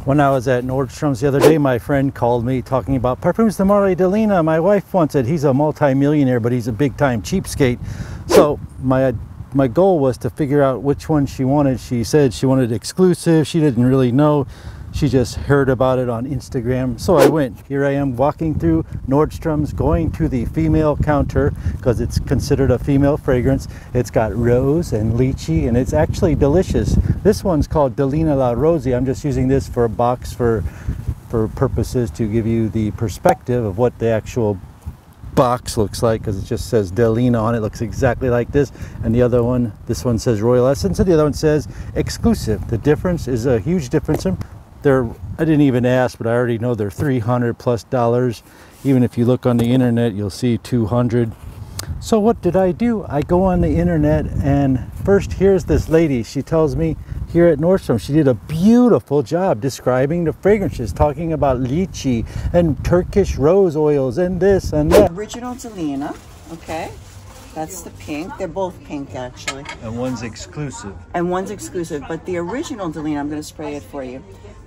When I was at Nordstrom's the other day, my friend called me talking about Parfums de Marly Delina. My wife wants it. He's a multi-millionaire, but he's a big-time cheapskate. So my goal was to figure out which one she wanted. She said she wanted exclusive. She didn't really know. She just heard about it on Instagram. So I went. Here I am walking through Nordstrom's, going to the female counter because it's considered a female fragrance. It's got rose and lychee, and it's actually delicious. This one's called Delina La Rosie. I'm just using this for a box for purposes to give you the perspective of what the actual box looks like, because it just says Delina on it. Looks exactly like this. And the other one, this one says Royal Essence, and the other one says exclusive. The difference is a huge difference. I didn't even ask, but I already know they're $300+. Even if you look on the internet, you'll see 200. So what did I do? I go on the internet, and first here's this lady. She tells me here at Nordstrom, she did a beautiful job describing the fragrances, talking about lychee and Turkish rose oils and this and that. Original Delina, okay. That's the pink. They're both pink, actually. And one's exclusive. And one's exclusive, but the original Delina, I'm going to spray it for you.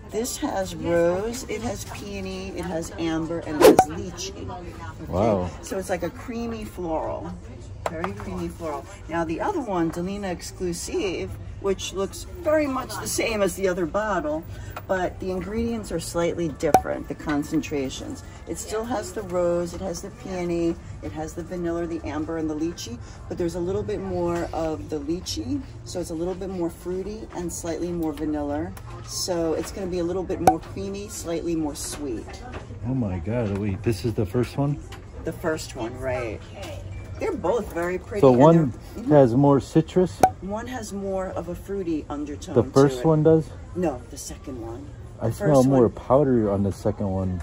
This has rose, it has peony, it has amber, and it has lychee. Okay? Wow. So it's like a creamy floral. Very creamy floral. Now the other one, Delina Exclusive, which looks very much the same as the other bottle, but the ingredients are slightly different, the concentrations. It still has the rose, it has the peony, it has the vanilla, the amber, and the lychee, but there's a little bit more of the lychee, so it's a little bit more fruity and slightly more vanilla. So it's going to be a little bit more creamy, slightly more sweet. Oh my God, wait, this is the first one? The first one, right. They're both very pretty. So one has more citrus? One has more of a fruity undertone. The first one does? No, the second one. I smell more powder on the second one,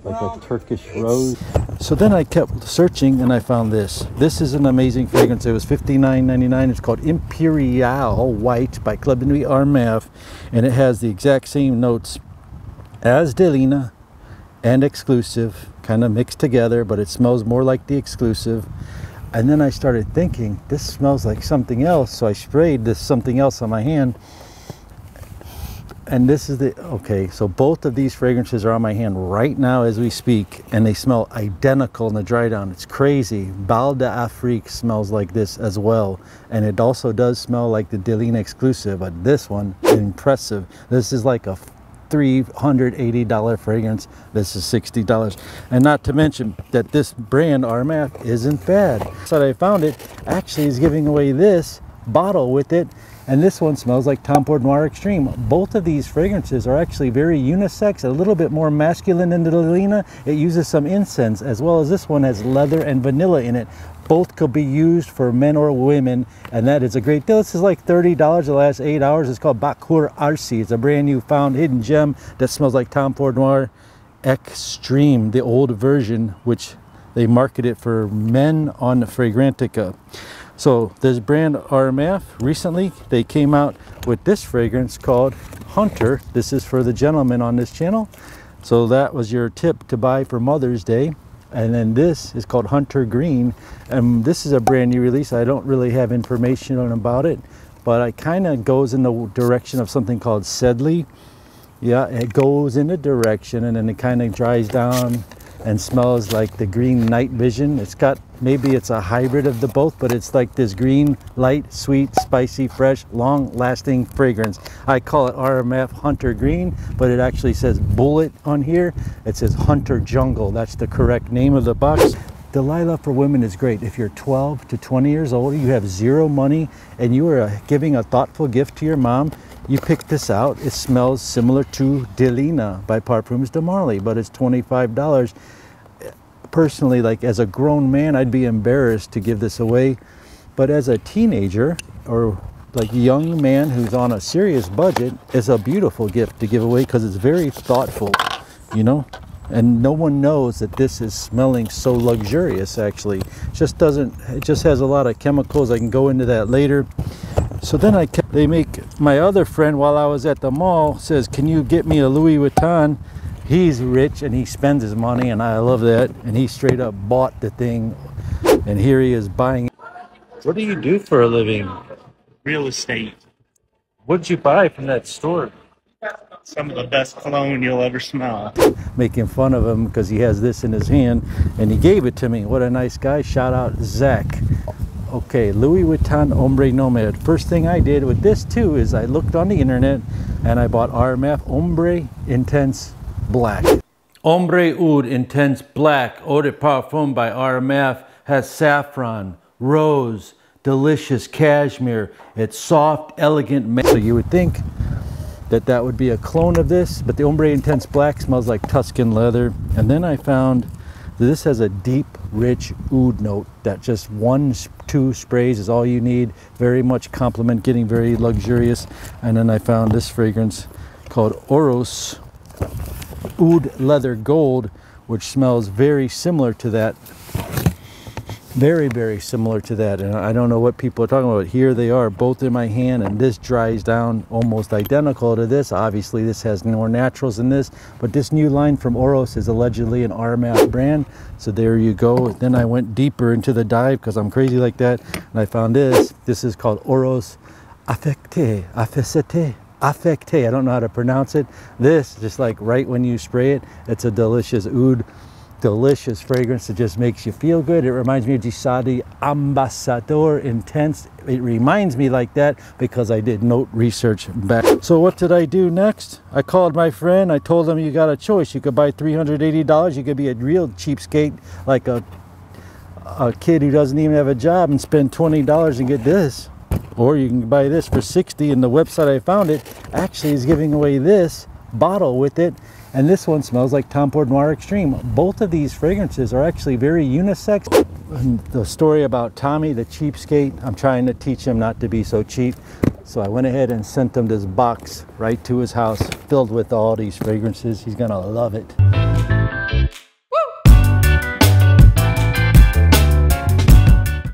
like well, a Turkish rose. So then I kept searching and I found this. This is an amazing fragrance. It was $59.99. It's called Imperial White by Club de Nuit Armaf, and it has the exact same notes as Delina and exclusive, kind of mixed together, but it smells more like the exclusive. And then I started thinking, this smells like something else. So I sprayed this something else on my hand. And this is okay, so both of these fragrances are on my hand right now as we speak. And they smell identical in the dry down. It's crazy. Bal d'Afrique smells like this as well. And it also does smell like the Delina exclusive. But this one, impressive. This is like a $380 fragrance. This is $60, and not to mention that this brand Armaf isn't bad. So I found it actually is giving away this bottle with it, and this one smells like Tom Ford Noir Extreme. Both of these fragrances are actually very unisex, a little bit more masculine than the Delina. It uses some incense, as well as this one has leather and vanilla in it. Both could be used for men or women, and that is a great deal. This is like $30 the last 8 hours. It's called Bakur Arsi. It's a brand new found hidden gem that smells like Tom Ford Noir Extreme, the old version, which they market it for men on Fragrantica. So this brand Armaf, recently they came out with this fragrance called Hunter. This is for the gentleman on this channel. So that was your tip to buy for Mother's Day. And then this is called Hunter Green, and this is a brand new release. I don't really have information about it, but it kind of goes in the direction of something called Sedley. Yeah, it goes in a direction, and then it kind of dries down and smells like the green night vision. It's got, maybe it's a hybrid of the both, but it's like this green, light, sweet, spicy, fresh, long-lasting fragrance. I call it Armaf Hunter Green, but it actually says Bullet on here. It says Hunter Jungle. That's the correct name of the box. Delilah for women is great. If you're 12 to 20 years old, you have zero money, and you are giving a thoughtful gift to your mom, you pick this out. It smells similar to Delina by Parfums de Marly, but it's $25. Personally, like as a grown man, I'd be embarrassed to give this away. But as a teenager or like young man who's on a serious budget, it's a beautiful gift to give away because it's very thoughtful, you know? And no one knows that this is smelling so luxurious, actually. It just has a lot of chemicals. I can go into that later. So then my other friend, while I was at the mall, says, can you get me a Louis Vuitton? He's rich and he spends his money, and I love that. And he straight up bought the thing, and here he is buying it. What do you do for a living? Real estate. What did you buy from that store? Some of the best cologne you'll ever smell. Making fun of him because he has this in his hand and he gave it to me. What a nice guy. Shout out Zach. Okay, Louis Vuitton Ombre Nomad. First thing I did with this too is I looked on the internet and I bought RMF Ombre Intense Black. Ombre Oud Intense Black Eau de Parfum by RMF has saffron, rose, delicious cashmere. It's soft, elegant. So you would think that that would be a clone of this, but the Ombre Intense Black smells like Tuscan leather. And then I found that this has a deep, rich oud note that just 1-2 sprays is all you need. Very much compliment, getting very luxurious. And then I found this fragrance called Oros Oud Leather Gold, which smells very similar to that. Very, very similar to that. And I don't know what people are talking about. Here they are, both in my hand, and this dries down almost identical to this. Obviously, this has more naturals than this, but this new line from Oros is allegedly an RMF brand. So there you go. Then I went deeper into the dive because I'm crazy like that, and I found this. This is called Oros Affecté. I don't know how to pronounce it. This, just like right when you spray it, it's a delicious oud. Delicious fragrance that just makes you feel good. It reminds me of Gisadi Ambassador Intense. It reminds me like that because I did note research back. So what did I do next? I called my friend. I told him you got a choice. You could buy $380. You could be a real cheapskate like a kid who doesn't even have a job and spend $20 and get this. Or you can buy this for $60, and the website I found it actually is giving away this bottle with it. And this one smells like Tom Ford Noir Extreme. Both of these fragrances are actually very unisex. And the story about Tommy, the cheapskate, I'm trying to teach him not to be so cheap. So I went ahead and sent him this box right to his house filled with all these fragrances. He's gonna love it.